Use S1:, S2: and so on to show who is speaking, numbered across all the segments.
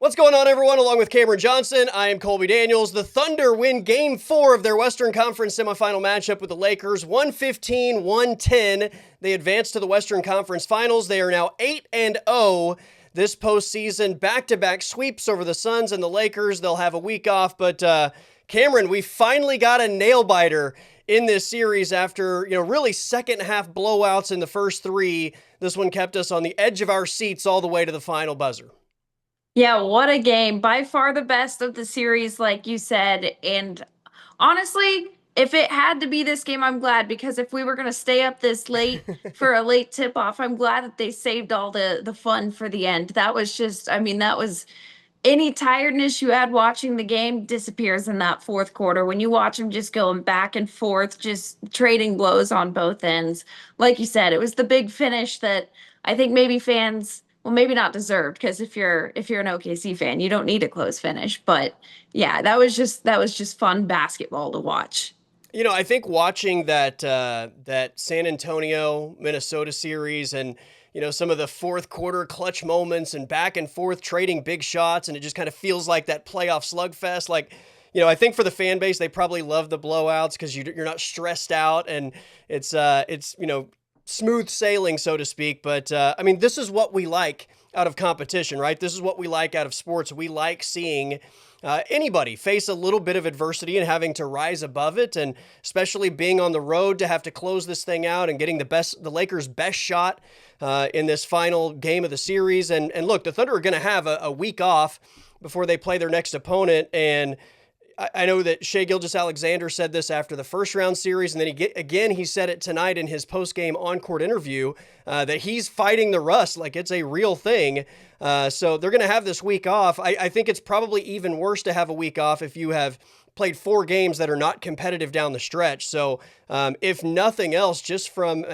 S1: What's going on, everyone? Along with Cameron Johnson, I am Colby Daniels. The Thunder win Game 4 of their Western Conference semifinal matchup with the Lakers, 115-110. They advance to the Western Conference Finals. They are now 8-0 this postseason. Back-to-back sweeps over the Suns and the Lakers. They'll have a week off, but Cameron, we finally got a nail-biter in this series after, really second-half blowouts in the first three. This one kept us on the edge of our seats all the way to the final buzzer.
S2: Yeah, what a game. By far the best of the series, like you said. And honestly, if it had to be this game, I'm glad because if we were going to stay up this late for a late tip-off, I'm glad that they saved all the fun for the end. That was just, that was any tiredness you had watching the game disappears in that fourth quarter when you watch them just going back and forth, just trading blows on both ends. Like you said, it was the big finish that I think maybe fans, well, maybe not deserved because if you're an OKC fan, you don't need a close finish. But yeah, that was just fun basketball to watch.
S1: I think watching that San Antonio Minnesota series and some of the fourth quarter clutch moments and back and forth trading big shots, and it just kind of feels like that playoff slugfest. Like, I think for the fan base, they probably love the blowouts because you're not stressed out and it's smooth sailing, so to speak. But this is what we like out of competition, right? This is what we like out of sports. We like seeing anybody face a little bit of adversity and having to rise above it, and especially being on the road to have to close this thing out and getting the Lakers' best shot in this final game of the series. And look, the Thunder are going to have a week off before they play their next opponent, and I know that Shai Gilgeous-Alexander said this after the first round series, and then he said it tonight in his post-game on-court interview that he's fighting the rust like it's a real thing. So they're going to have this week off. I think it's probably even worse to have a week off if you have played 4 games that are not competitive down the stretch. So if nothing else, just from,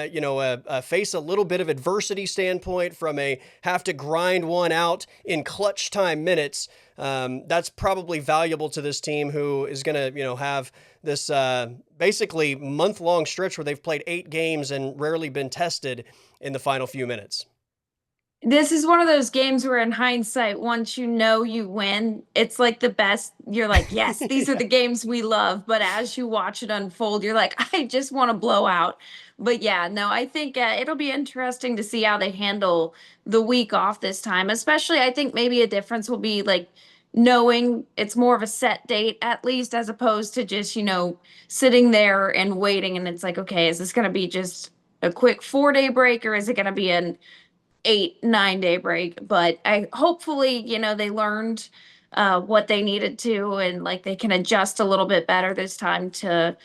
S1: face a little bit of adversity standpoint, from a have to grind one out in clutch time minutes, that's probably valuable to this team who is going to, have this basically month-long stretch where they've played 8 games and rarely been tested in the final few minutes.
S2: This is one of those games where, in hindsight, once you know you win, it's like the best. You're like, yes, these are
S1: Yeah.
S2: the games we love. But as you watch it unfold, you're like, I just want to blow out. But yeah, no, I think it'll be interesting to see how they handle the week off this time. Especially, I think maybe a difference will be like knowing it's more of a set date, at least, as opposed to just, sitting there and waiting. And it's like, okay, is this going to be just a quick 4-day break or is it going to be an 8, 9 day break? But I hopefully, they learned what they needed to, and like they can adjust a little bit better this time to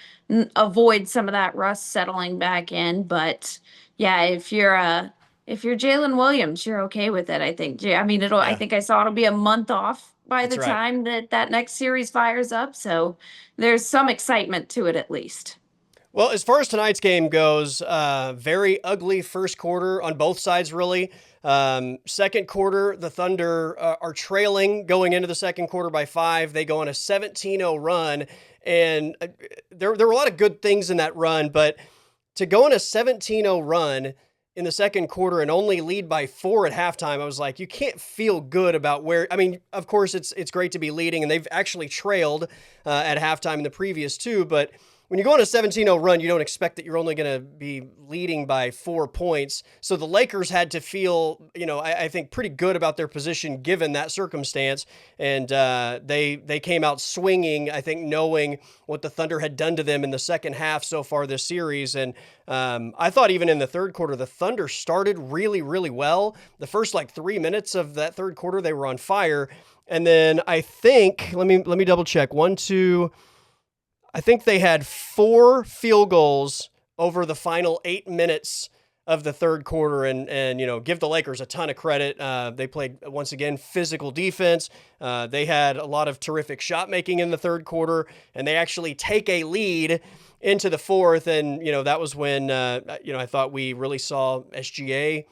S2: avoid some of that rust settling back in. But yeah, if you're Jalen Williams, you're okay with it. I think. I
S1: Yeah,
S2: think I saw it'll be a month off by
S1: that's
S2: the
S1: right.
S2: time that next series fires up. So there's some excitement to it at least.
S1: Well, as far as tonight's game goes, very ugly first quarter on both sides, really. Second quarter, the Thunder are trailing going into the second quarter by 5. They go on a 17-0 run, and there were a lot of good things in that run, but to go on a 17-0 run in the second quarter and only lead by 4 at halftime, I was like, you can't feel good about where. I mean, of course, it's great to be leading, and they've actually trailed at halftime in the previous 2, but when you go on a 17-0 run, you don't expect that you're only going to be leading by 4 points. So the Lakers had to feel, I think pretty good about their position given that circumstance. And they came out swinging, I think, knowing what the Thunder had done to them in the second half so far this series. And I thought even in the third quarter, the Thunder started really, really well. The first 3 minutes of that third quarter, they were on fire. And then I think, let me double check. 1, 2... I think they had 4 field goals over the final 8 minutes of the third quarter, and give the Lakers a ton of credit. They played, once again, physical defense. They had a lot of terrific shot making in the third quarter, and they actually take a lead into the fourth, and that was when I thought we really saw SGA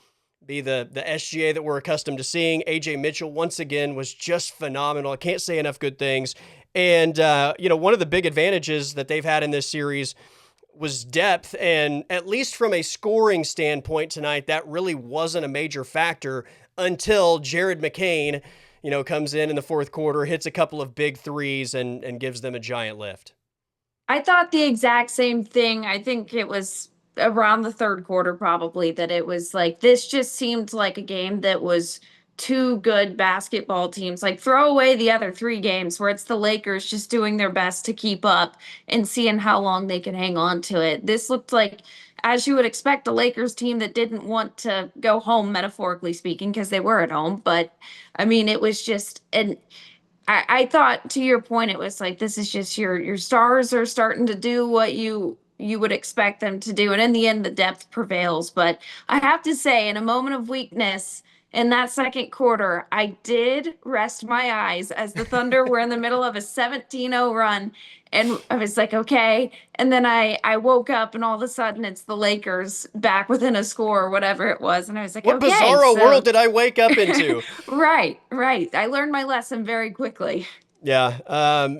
S1: be the SGA that we're accustomed to seeing. AJ Mitchell, once again, was just phenomenal. I can't say enough good things. And, one of the big advantages that they've had in this series was depth. And at least from a scoring standpoint tonight, that really wasn't a major factor until Jared McCain, comes in the fourth quarter, hits a couple of big threes and gives them a giant lift.
S2: I thought the exact same thing. I think it was around the third quarter, probably, that it was like this just seemed like a game that was two good basketball teams. Like, throw away the other three games where it's the Lakers just doing their best to keep up and seeing how long they can hang on to it. This looked like, as you would expect, a Lakers team that didn't want to go home, metaphorically speaking, because they were at home. But I mean, it was just an I thought, to your point, it was like this is just your stars are starting to do what you would expect them to do, and in the end the depth prevails. But I have to say, in a moment of weakness in that second quarter, I did rest my eyes as the Thunder were in the middle of a 17-0 run, and I was like, okay. And then I woke up, and all of a sudden it's the Lakers back within a score or whatever it was, and I was like,
S1: What
S2: okay,
S1: bizarro
S2: so
S1: world did I wake up into?
S2: right, right. I learned my lesson very quickly.
S1: Yeah.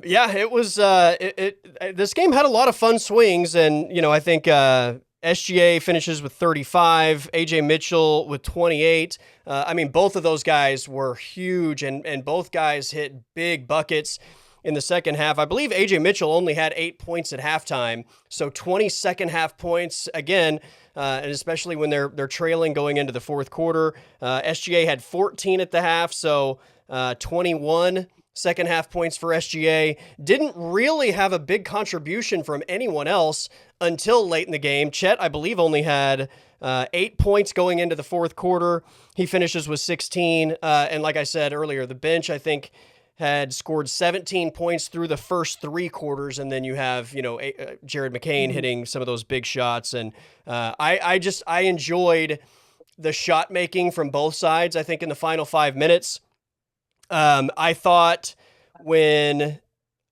S1: Yeah, it was this game had a lot of fun swings, and I think SGA finishes with 35, AJ Mitchell with 28. I mean, both of those guys were huge, and both guys hit big buckets in the second half. I believe AJ Mitchell only had 8 points at halftime, so 20 second half points again. And especially when they're trailing going into the fourth quarter. SGA had 14 at the half, so 21 second half points for SGA. Didn't really have a big contribution from anyone else until late in the game. Chet, I believe, only had 8 points going into the fourth quarter. He finishes with 16. And like I said earlier, the bench, I think, had scored 17 points through the first three quarters, and then you have, Jared McCain hitting some of those big shots. And I enjoyed the shot making from both sides. I think in the final 5 minutes, I thought when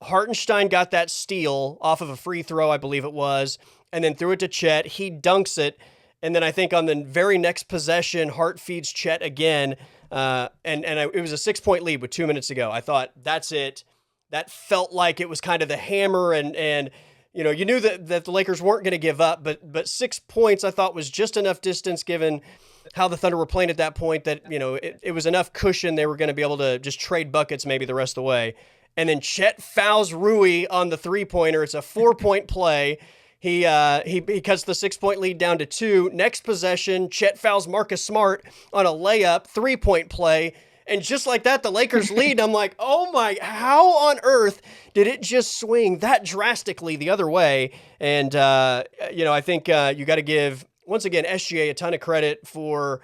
S1: Hartenstein got that steal off of a free throw, I believe it was, and then threw it to Chet, he dunks it. And then I think on the very next possession, Hart feeds Chet again. It was a 6-point lead with 2 minutes to go. I thought, that's it. That felt like it was kind of the hammer, and you knew that the Lakers weren't going to give up, but 6 points I thought was just enough distance given how the Thunder were playing at that point that, it was enough cushion. They were going to be able to just trade buckets maybe the rest of the way. And then Chet fouls Rui on the 3-pointer. It's a 4-point play. He cuts the 6-point lead down to 2. Next possession, Chet fouls Marcus Smart on a layup, 3-point play. And just like that, the Lakers lead. I'm like, oh my, how on earth did it just swing that drastically the other way? And, I think you got to give, once again, SGA a ton of credit for,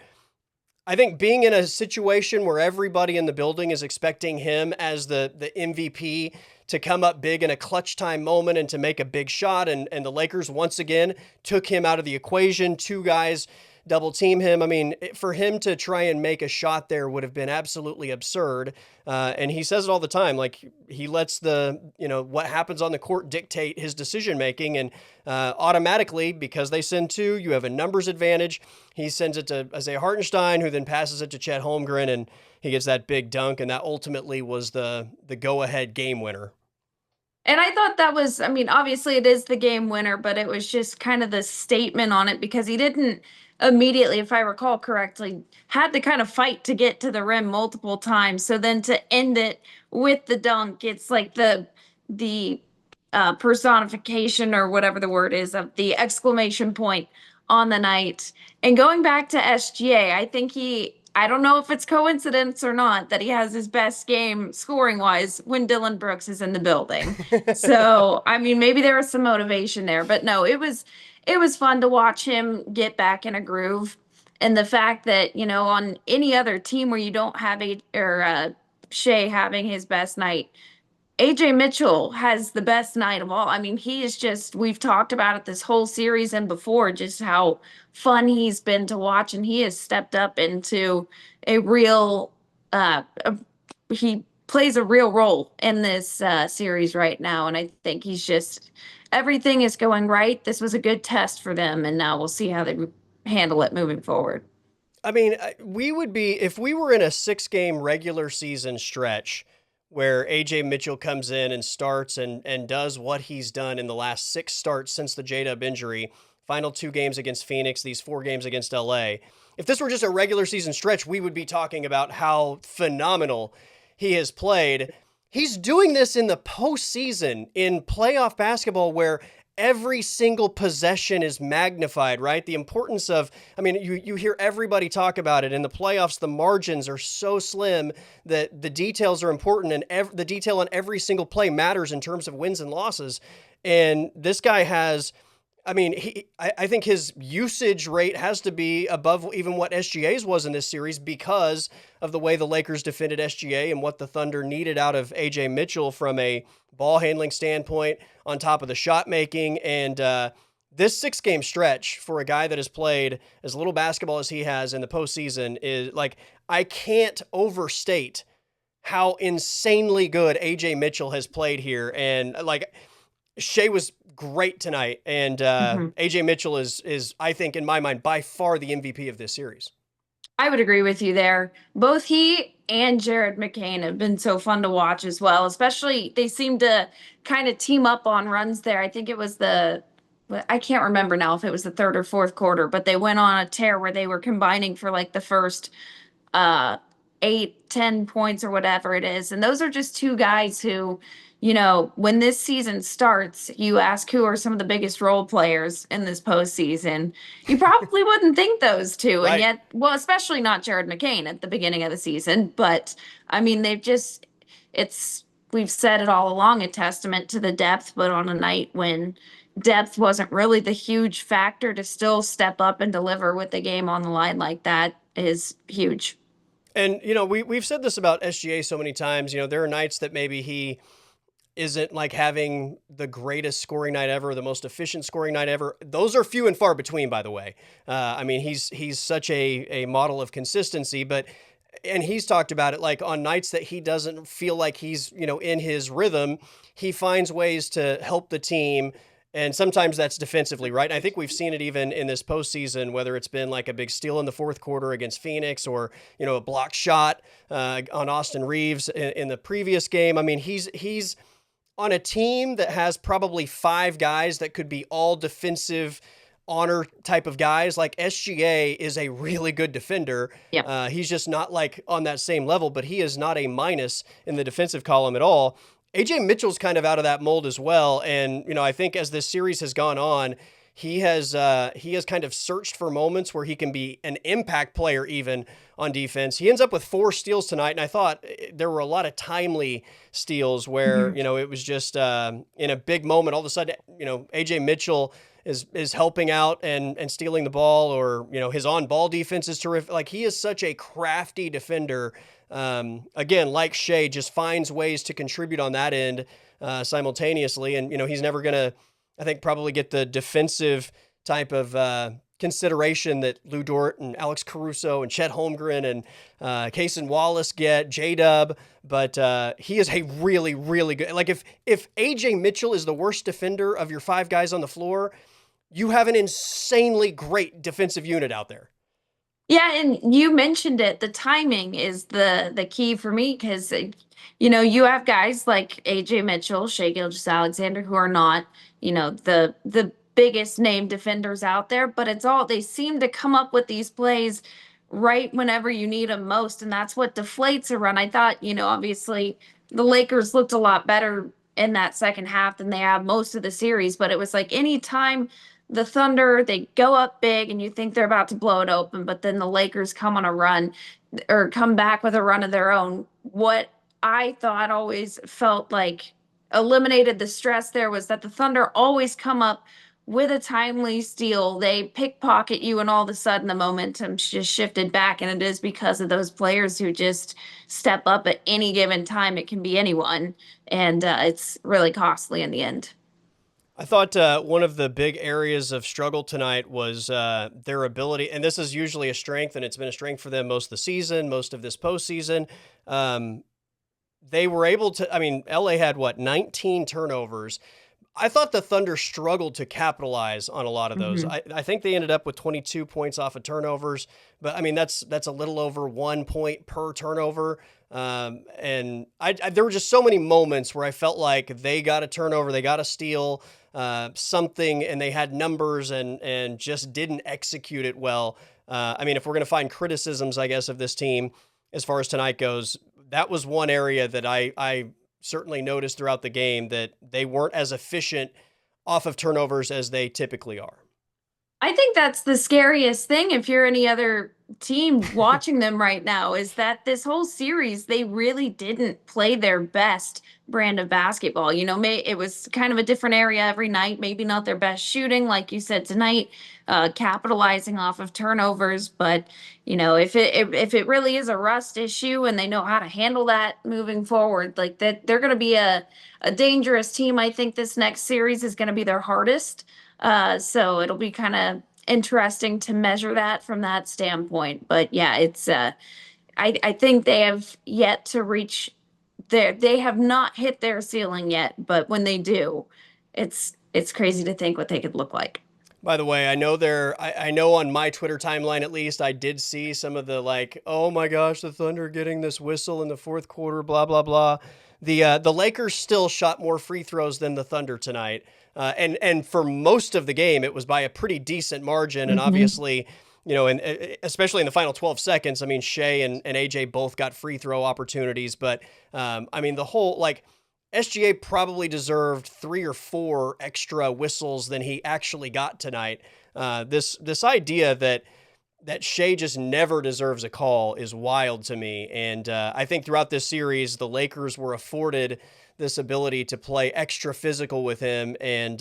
S1: I think, being in a situation where everybody in the building is expecting him as the MVP to come up big in a clutch time moment and to make a big shot. And the Lakers, once again, took him out of the equation. 2 guys double team him. I mean, for him to try and make a shot there would have been absolutely absurd. And he says it all the time. Like, he lets what happens on the court dictate his decision making. And automatically, because they send 2, you have a numbers advantage. He sends it to Isaiah Hartenstein, who then passes it to Chet Holmgren, and he gets that big dunk. And that ultimately was the go-ahead game winner.
S2: And I thought that was, I mean, obviously it is the game winner, but it was just kind of the statement on it because he didn't immediately, if I recall correctly, had to kind of fight to get to the rim multiple times. So then to end it with the dunk, it's like the personification or whatever the word is of the exclamation point on the night. And going back to SGA, I don't know if it's coincidence or not that he has his best game scoring wise when Dylan Brooks is in the building. So, I mean, maybe there was some motivation there, but no, it was fun to watch him get back in a groove. And the fact that, on any other team where you don't have Shea having his best night, AJ Mitchell has the best night of all. I mean, he is just, we've talked about it this whole series and before, just how fun he's been to watch. And he has stepped up into a real, he plays a real role in this series right now. And I think everything is going right. This was a good test for them. And now we'll see how they handle it moving forward.
S1: I mean, we would be, if we were in a 6-game regular season stretch, where AJ Mitchell comes in and starts and does what he's done in the last 6 starts since the J-Dub injury, final 2 games against Phoenix, these 4 games against LA. If this were just a regular season stretch, we would be talking about how phenomenal he has played. He's doing this in the postseason in playoff basketball where every single possession is magnified, right? The importance of, I mean, you hear everybody talk about it. In the playoffs, the margins are so slim that the details are important, and the detail on every single play matters in terms of wins and losses. And this guy has, I mean, I think his usage rate has to be above even what SGA's was in this series because of the way the Lakers defended SGA and what the Thunder needed out of AJ Mitchell from a ball handling standpoint, on top of the shot making. And this 6-game stretch for a guy that has played as little basketball as he has in the postseason is like, I can't overstate how insanely good AJ Mitchell has played here. And like, Shea was great tonight, and
S2: Mhm.
S1: AJ Mitchell is I think in my mind by far the MVP of this series.
S2: I would agree with you there. Both he and Jared McCain have been so fun to watch as well. Especially they seem to kind of team up on runs there. I think it was I can't remember now if it was the third or fourth quarter, but they went on a tear where they were combining for like the first uh 8, 10 points or whatever it is. And those are just two guys who, when this season starts, you ask who are some of the biggest role players in this postseason. You probably wouldn't think those two. And
S1: Right.
S2: yet, well, especially not Jared McCain at the beginning of the season. But I mean, it's, we've said it all along, a testament to the depth, but on a night when depth wasn't really the huge factor, to still step up and deliver with the game on the line like that is huge.
S1: And we've said this about SGA so many times. There are nights that maybe he isn't like having the greatest scoring night ever, the most efficient scoring night ever. Those are few and far between, by the way. I mean, he's such a model of consistency, and he's talked about it, like on nights that he doesn't feel like he's in his rhythm, he finds ways to help the team. And sometimes that's defensively, right? And I think we've seen it even in this postseason, whether it's been like a big steal in the fourth quarter against Phoenix, or a block shot on Austin Reeves in the previous game. I mean, he's on a team that has probably 5 guys that could be all defensive honor type of guys. Like SGA is a really good defender.
S2: Yeah.
S1: He's just not like on that same level, but he is not a minus in the defensive column at all. AJ Mitchell's kind of out of that mold as well. And, I think as this series has gone on, he has kind of searched for moments where he can be an impact player even on defense. He ends up with 4 steals tonight, and I thought there were a lot of timely steals where,
S2: Mhm.
S1: it was just in a big moment, all of a sudden, AJ Mitchell is helping out and stealing the ball, or, his on-ball defense is terrific. Like, he is such a crafty defender. Again, like Shea, just finds ways to contribute on that end simultaneously. And, he's never going to, I think, probably get the defensive type of consideration that Lou Dort and Alex Caruso and Chet Holmgren and Cason Wallace get, J-Dub. But he is a really, really good, like if AJ Mitchell is the worst defender of your 5 guys on the floor, you have an insanely great defensive unit out there.
S2: Yeah, and you mentioned it. The timing is the key for me because you have guys like AJ Mitchell, Shea Gilgeous-Alexander, who are not, the biggest name defenders out there, but they seem to come up with these plays right whenever you need them most, and that's what deflates a run. I thought, obviously the Lakers looked a lot better in that second half than they have most of the series, but it was like anytime the Thunder, they go up big and you think they're about to blow it open, but then the Lakers come on a run or come back with a run of their own. What I thought always felt like eliminated the stress there was that the Thunder always come up with a timely steal. They pickpocket you, and all of a sudden the momentum just shifted back. And it is because of those players who just step up at any given time. It can be anyone, and it's really costly in the end.
S1: I thought one of the big areas of struggle tonight was their ability, and this is usually a strength, and it's been a strength for them most of the season, most of this postseason. They were able to, I mean, LA had 19 turnovers. I thought the Thunder struggled to capitalize on a lot of those.
S2: Mhm.
S1: I think they ended up with 22 points off of turnovers, but I mean that's a little over 1 point per turnover. And there were just so many moments where I felt like they got a turnover, they got a steal, something, and they had numbers and just didn't execute it well. I mean, if we're going to find criticisms, I guess, of this team as far as tonight goes, that was one area that I certainly noticed throughout the game that they weren't as efficient off of turnovers as they typically are.
S2: I think that's the scariest thing if you're any other team watching them right now is that this whole series they really didn't play their best brand of basketball. It was kind of a different area every night, maybe not their best shooting like you said tonight, capitalizing off of turnovers, but if it really is a rust issue and they know how to handle that moving forward, like that they're going to be a dangerous team. I think this next series is going to be their hardest. So it'll be kind of interesting to measure that from that standpoint. But yeah, I think they have yet to reach they have not hit their ceiling yet, but when they do, it's crazy to think what they could look like.
S1: By the way, I know on my Twitter timeline at least, I did see some of the like, oh my gosh, the Thunder getting this whistle in the fourth quarter, blah blah blah. The Lakers still shot more free throws than the Thunder tonight, and for most of the game, it was by a pretty decent margin. And
S2: Hmm.
S1: obviously, and especially in the final 12 seconds, I mean, Shea and AJ both got free throw opportunities, but I mean, the whole like SGA probably deserved 3 or 4 extra whistles than he actually got tonight. This idea that Shea just never deserves a call is wild to me, and I think throughout this series, the Lakers were afforded this ability to play extra physical with him, and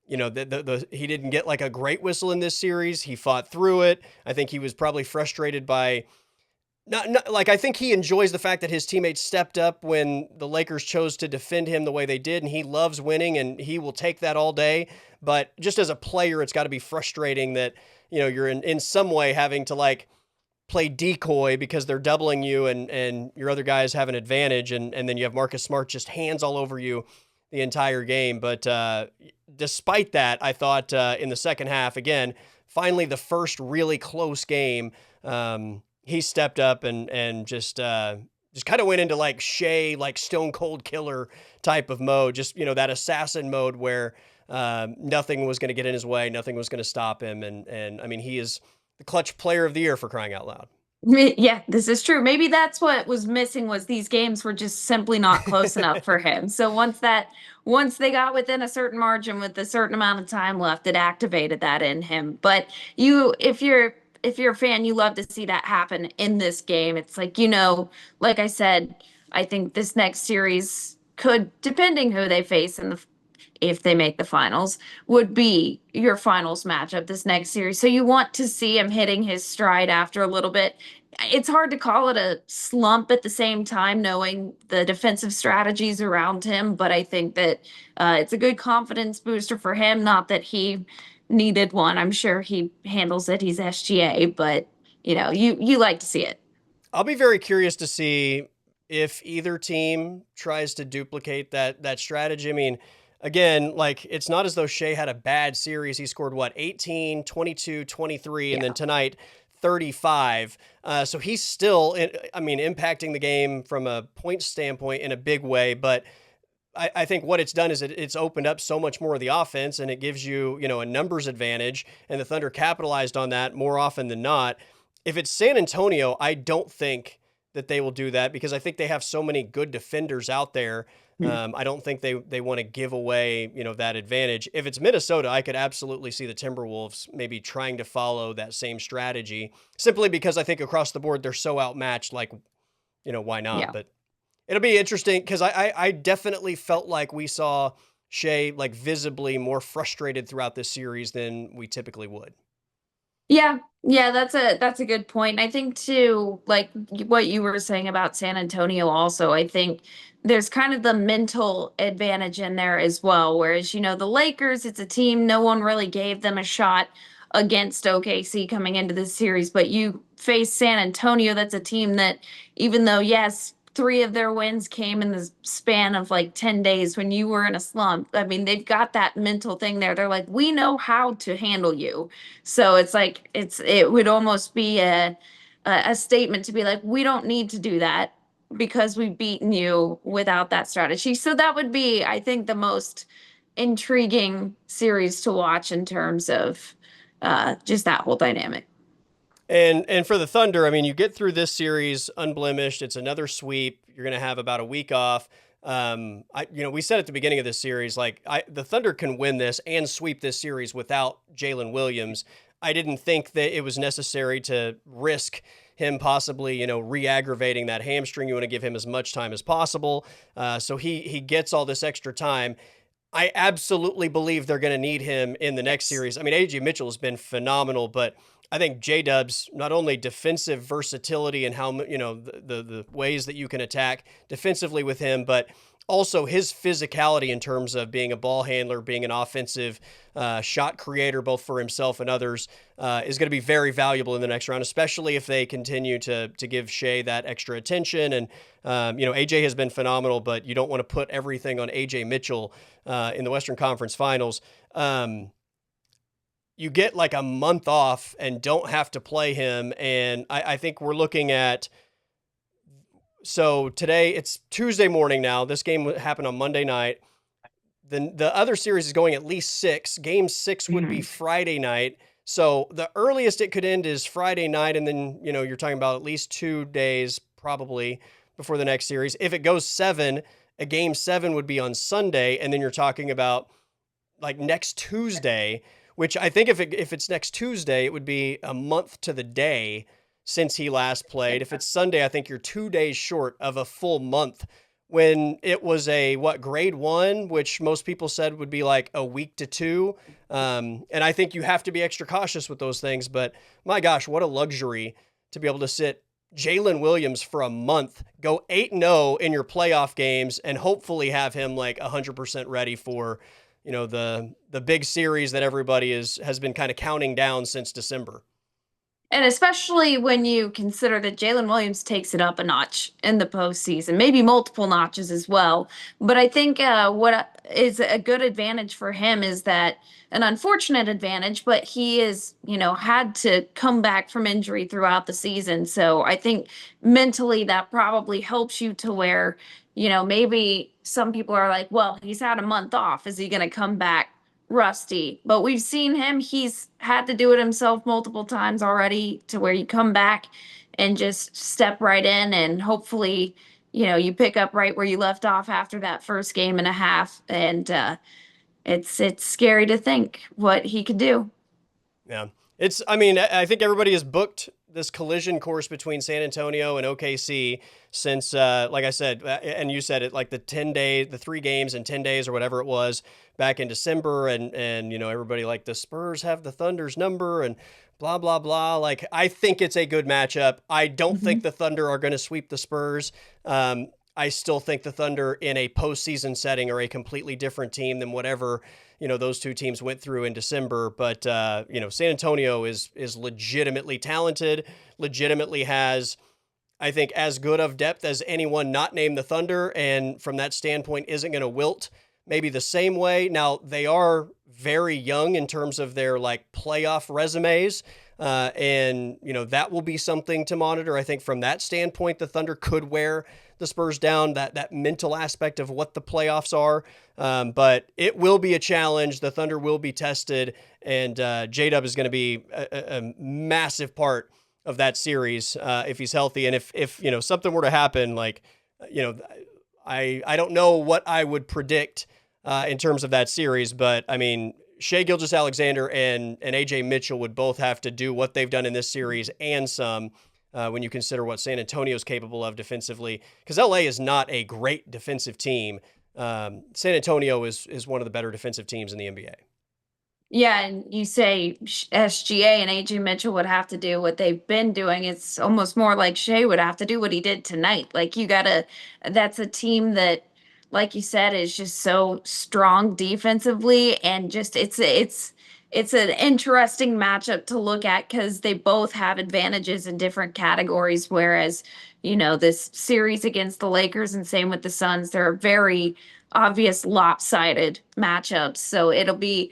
S1: he didn't get like a great whistle in this series. He fought through it. I think he was probably frustrated by not like I think he enjoys the fact that his teammates stepped up when the Lakers chose to defend him the way they did, and he loves winning and he will take that all day. But just as a player, it's got to be frustrating that you're in some way having to like play decoy because they're doubling you and your other guys have an advantage, and then you have Marcus Smart just hands all over you the entire game. But despite that, I thought in the second half again, finally the first really close game. He stepped up and just kind of went into like Shea, like stone cold killer type of mode, just that assassin mode where nothing was going to get in his way, nothing was going to stop him, and I mean he is the clutch player of the year for crying out loud.
S2: Yeah, this is true. Maybe that's what was missing was these games were just simply not close enough for him. So once they got within a certain margin with a certain amount of time left, it activated that in him. But if you're a fan, you love to see that happen in this game. It's like, like I said, I think this next series could, depending who they face in the if they make the finals, would be your finals matchup this next series. So you want to see him hitting his stride after a little bit. It's hard to call it a slump at the same time, knowing the defensive strategies around him. But I think that it's a good confidence booster for him. Not that he needed one. I'm sure he handles it. He's SGA, but you like to see it.
S1: I'll be very curious to see if either team tries to duplicate that strategy. I mean, again, like it's not as though Shea had a bad series. He scored what, 18, 22, 23, and then
S2: Yeah.
S1: tonight 35. So he's still I mean impacting the game from a point standpoint in a big way, but I think what it's done is it's opened up so much more of the offense and it gives you, a numbers advantage. And the Thunder capitalized on that more often than not. If it's San Antonio, I don't think that they will do that because I think they have so many good defenders out there. I don't think they want to give away, that advantage. If it's Minnesota, I could absolutely see the Timberwolves maybe trying to follow that same strategy simply because I think across the board they're so outmatched. Like, why not?
S2: Yeah.
S1: But it'll be interesting because I definitely felt like we saw Shea like visibly more frustrated throughout this series than we typically would.
S2: Yeah, yeah, that's a good point. I think too, like what you were saying about San Antonio also, I think there's kind of the mental advantage in there as well. Whereas, the Lakers, it's a team no one really gave them a shot against OKC coming into this series, but you face San Antonio, that's a team that even though yes, three of their wins came in the span of like 10 days when you were in a slump. I mean, they've got that mental thing there. They're like, we know how to handle you. So it's like it would almost be a statement to be like, we don't need to do that because we've beaten you without that strategy. So that would be, I think, the most intriguing series to watch in terms of just that whole dynamic.
S1: And for the Thunder, I mean, you get through this series unblemished. It's another sweep. You're going to have about a week off. We said at the beginning of this series, like the Thunder can win this and sweep this series without Jalen Williams. I didn't think that it was necessary to risk him possibly, re-aggravating that hamstring. You want to give him as much time as possible, so he gets all this extra time. I absolutely believe they're going to need him in the next
S2: Yes.
S1: series. I mean, AJ Mitchell has been phenomenal, but I think J Dub's not only defensive versatility and how the ways that you can attack defensively with him, but also his physicality in terms of being a ball handler, being an offensive shot creator, both for himself and others, is going to be very valuable in the next round, especially if they continue to give Shea that extra attention. And AJ has been phenomenal, but you don't want to put everything on AJ Mitchell in the Western Conference Finals. You get like a month off and don't have to play him, and I think we're looking at. So today it's Tuesday morning now. This game happened on Monday night. The other series is going at least 6. Game 6 would be
S2: Mhm.
S1: Friday night. So the earliest it could end is Friday night, and then you're talking about at least 2 days probably before the next series. If it goes 7, a game 7 would be on Sunday, and then you're talking about like next Tuesday, which I think if it's next Tuesday, it would be a month to the day since he last played. If it's Sunday, I think you're 2 days short of a full month when it was a grade 1, which most people said would be like a week to 2. And I think you have to be extra cautious with those things. But my gosh, what a luxury to be able to sit Jalen Williams for a month, go 8-0 in your playoff games, and hopefully have him like 100% ready for the big series that everybody has been kind of counting down since December.
S2: And especially when you consider that Jalen Williams takes it up a notch in the postseason, maybe multiple notches as well. But I think what is a good advantage for him is that an unfortunate advantage, but he is, had to come back from injury throughout the season. So I think mentally that probably helps you to where, maybe some people are like, well, he's had a month off. Is he going to come back rusty? But we've seen him, he's had to do it himself multiple times already to where you come back and just step right in and hopefully, you pick up right where you left off after that first game and a half. And it's scary to think what he could do.
S1: Yeah. I mean, I think everybody has booked this collision course between San Antonio and OKC since, like I said, and you said it, like the 3 games in 10 days or whatever it was back in December. And everybody like the Spurs have the Thunder's number and blah, blah, blah. Like, I think it's a good matchup. I don't think
S2: Mhm.
S1: the Thunder are going to sweep the Spurs. I still think the Thunder in a postseason setting are a completely different team than whatever those two teams went through in December. But San Antonio is legitimately talented, legitimately has, I think, as good of depth as anyone not named the Thunder, and from that standpoint isn't going to wilt maybe the same way. Now they are very young in terms of their like playoff resumes. And that will be something to monitor. I think from that standpoint, the Thunder could wear the Spurs down, that mental aspect of what the playoffs are. But it will be a challenge. The Thunder will be tested, and J-Dub is going to be a massive part of that series if he's healthy. And if something were to happen, like you know, I don't know what I would predict in terms of that series, but I mean, Shea Gilgeous-Alexander and AJ Mitchell would both have to do what they've done in this series and some when you consider what San Antonio is capable of defensively. Because LA is not a great defensive team. San Antonio is one of the better defensive teams in the NBA.
S2: Yeah, and you say SGA and AJ Mitchell would have to do what they've been doing. It's almost more like Shea would have to do what he did tonight. Like that's a team that, like you said, is just so strong defensively and just it's an interesting matchup to look at because they both have advantages in different categories. Whereas, this series against the Lakers and same with the Suns, there are very obvious lopsided matchups. So it'll be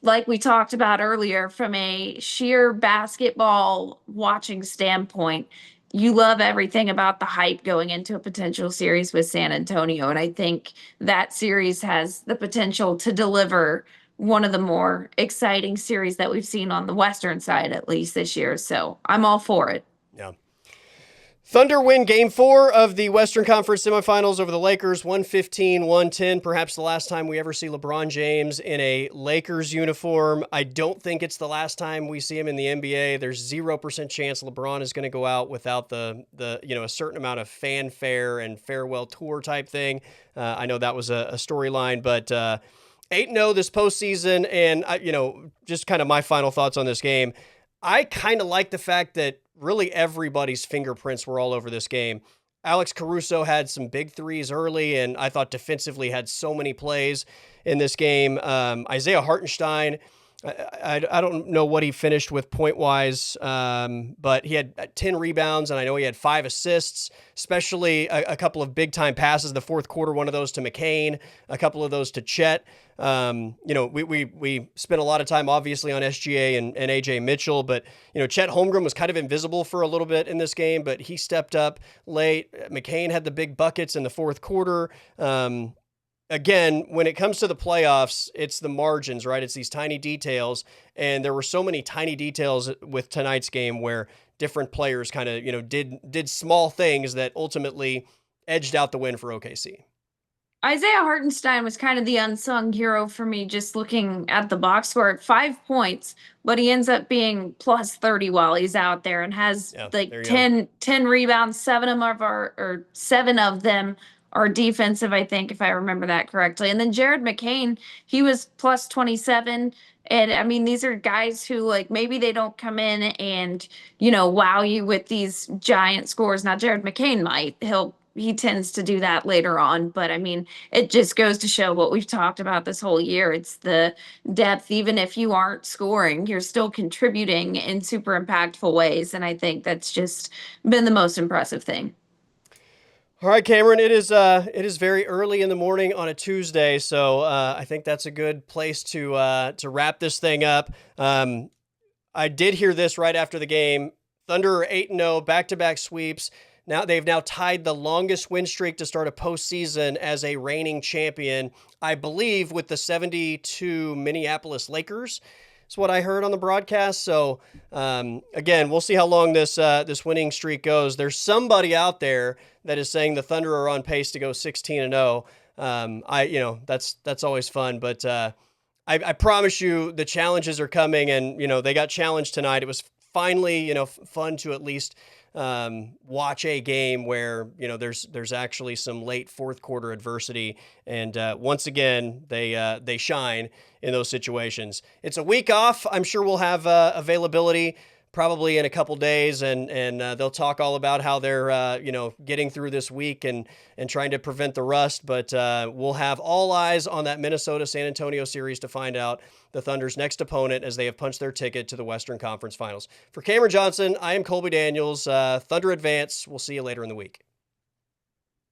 S2: like we talked about earlier, from a sheer basketball watching standpoint, you love everything about the hype going into a potential series with San Antonio. And I think that series has the potential to deliver one of the more exciting series that we've seen on the Western side, at least this year. So I'm all for it.
S1: Yeah. Thunder win game 4 of the Western Conference semifinals over the Lakers, 115-110. Perhaps the last time we ever see LeBron James in a Lakers uniform. I don't think it's the last time we see him in the NBA. There's 0% chance LeBron is going to go out without the a certain amount of fanfare and farewell tour type thing. I know that was a storyline, but 8-0 this postseason, and just kind of my final thoughts on this game. I kind of like the fact that really everybody's fingerprints were all over this game. Alex Caruso had some big threes early, and I thought defensively had so many plays in this game. Isaiah Hartenstein, I don't know what he finished with point-wise, but he had 10 rebounds, and I know he had 5 assists, especially a couple of big-time passes. The fourth quarter, one of those to McCain, a couple of those to Chet. We spent a lot of time obviously on SGA and AJ Mitchell, but Chet Holmgren was kind of invisible for a little bit in this game, but he stepped up late. McCain had the big buckets in the fourth quarter. Again, when it comes to the playoffs, it's the margins, right? It's these tiny details, and there were so many tiny details with tonight's game where different players kind of did small things that ultimately edged out the win for OKC.
S2: Isaiah Hartenstein was kind of the unsung hero for me, just looking at the box score at 5 points, but he ends up being plus 30 while he's out there and has like 10 rebounds. Seven of them are defensive, I think, if I remember that correctly. And then Jared McCain, he was plus 27. And I mean, these are guys who, like, maybe they don't come in and, wow you with these giant scores. Now, Jared McCain might. He tends to do that later on. But I mean, it just goes to show what we've talked about this whole year. It's the depth. Even if you aren't scoring, you're still contributing in super impactful ways. And I think that's just been the most impressive thing.
S1: All right, Cameron, it is very early in the morning on a Tuesday, so I think that's a good place to wrap this thing up. I did hear this right after the game. Thunder are 8-0, back-to-back sweeps. Now they've tied the longest win streak to start a postseason as a reigning champion, I believe, with the 72 Minneapolis Lakers. Is what I heard on the broadcast. So again, we'll see how long this winning streak goes. There's somebody out there that is saying the Thunder are on pace to go 16-0. That's always fun, but I promise you the challenges are coming, and they got challenged tonight. It was finally fun to at least watch a game where there's actually some late fourth quarter adversity, and once again they shine in those situations. It's a week off. I'm sure we'll have availability probably in a couple days, and they'll talk all about how they're getting through this week and trying to prevent the rust. But we'll have all eyes on that Minnesota San Antonio series to find out the Thunder's next opponent as they have punched their ticket to the Western Conference Finals. For Cameron Johnson, I am Colby Daniels. Thunder advance. We'll see you later in the week.